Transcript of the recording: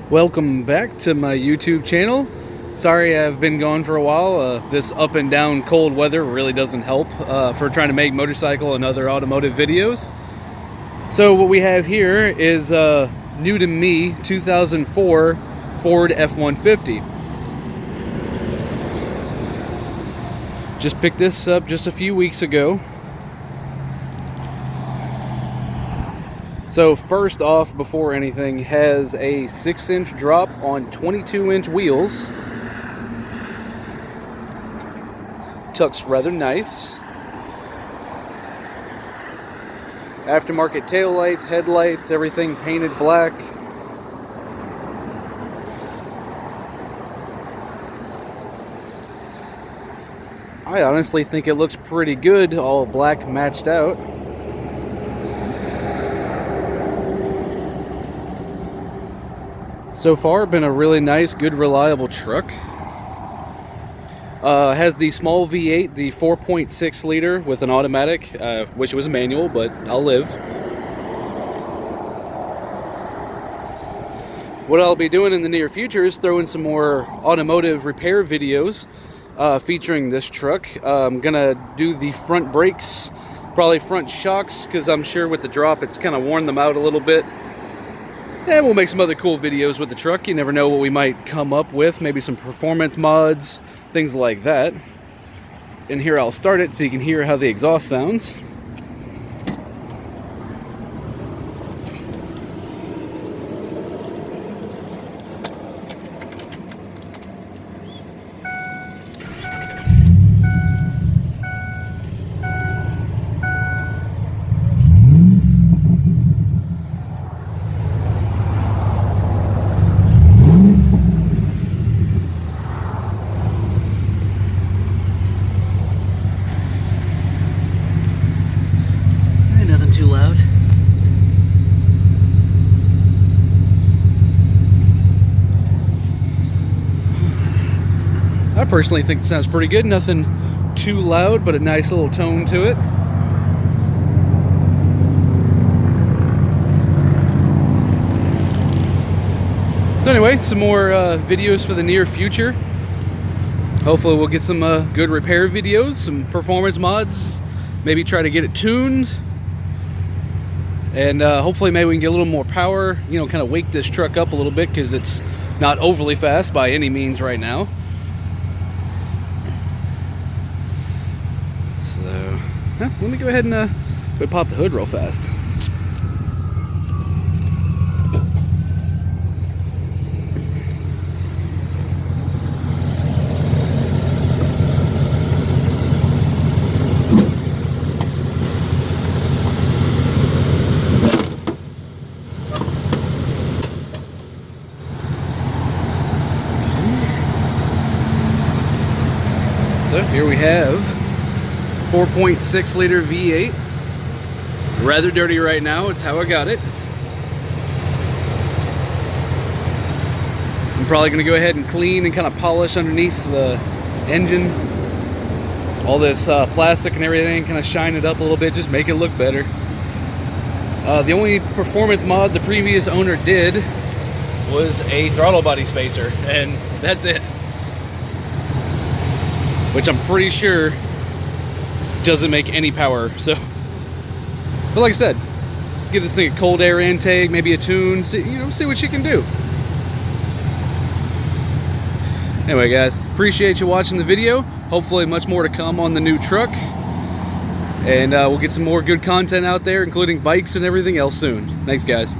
Welcome back to my YouTube channel. Sorry I've been gone for a while. This up and down cold weather really doesn't help for trying to make motorcycle and other automotive videos. So what we have here is new to me 2004 Ford F-150. Just picked this up just a few weeks ago. So first off, before anything, has a 6-inch drop on 22-inch wheels. Tucks rather nice. Aftermarket taillights, headlights, everything painted black. I honestly think it looks pretty good, all black matched out. So far, been a really nice, good, reliable truck. Has the small V8, the 4.6 liter with an automatic. Wish it was manual, but I'll live. What I'll be doing in the near future is throwing some more automotive repair videos featuring this truck. I'm gonna do the front brakes, probably front shocks, because I'm sure with the drop it's kind of worn them out a little bit. And we'll make some other cool videos with the truck. You never know what we might come up with. Maybe some performance mods, things like that. And here I'll start it so you can hear how the exhaust sounds. Nothing too loud. I personally think it sounds pretty good. Nothing too loud, but a nice little tone to it. So anyway, some more videos for the near future. Hopefully we'll get some good repair videos, some performance mods, maybe try to get it tuned. And hopefully maybe we can get a little more power, you know, kind of wake this truck up a little bit, because it's not overly fast by any means right now. So, let me go ahead and pop the hood real fast. So here we have 4.6 liter V8. Rather dirty right now, it's how I got it. I'm probably gonna go ahead and clean and kind of polish underneath the engine. All this plastic and everything, kind of shine it up a little bit, just make it look better. The only performance mod the previous owner did was a throttle body spacer, and that's it. Which I'm pretty sure doesn't make any power. So, but like I said, give this thing a cold air intake, maybe a tune, see what you can do. Anyway, guys, appreciate you watching the video. Hopefully much more to come on the new truck, and we'll get some more good content out there, including bikes and everything else soon. Thanks, guys.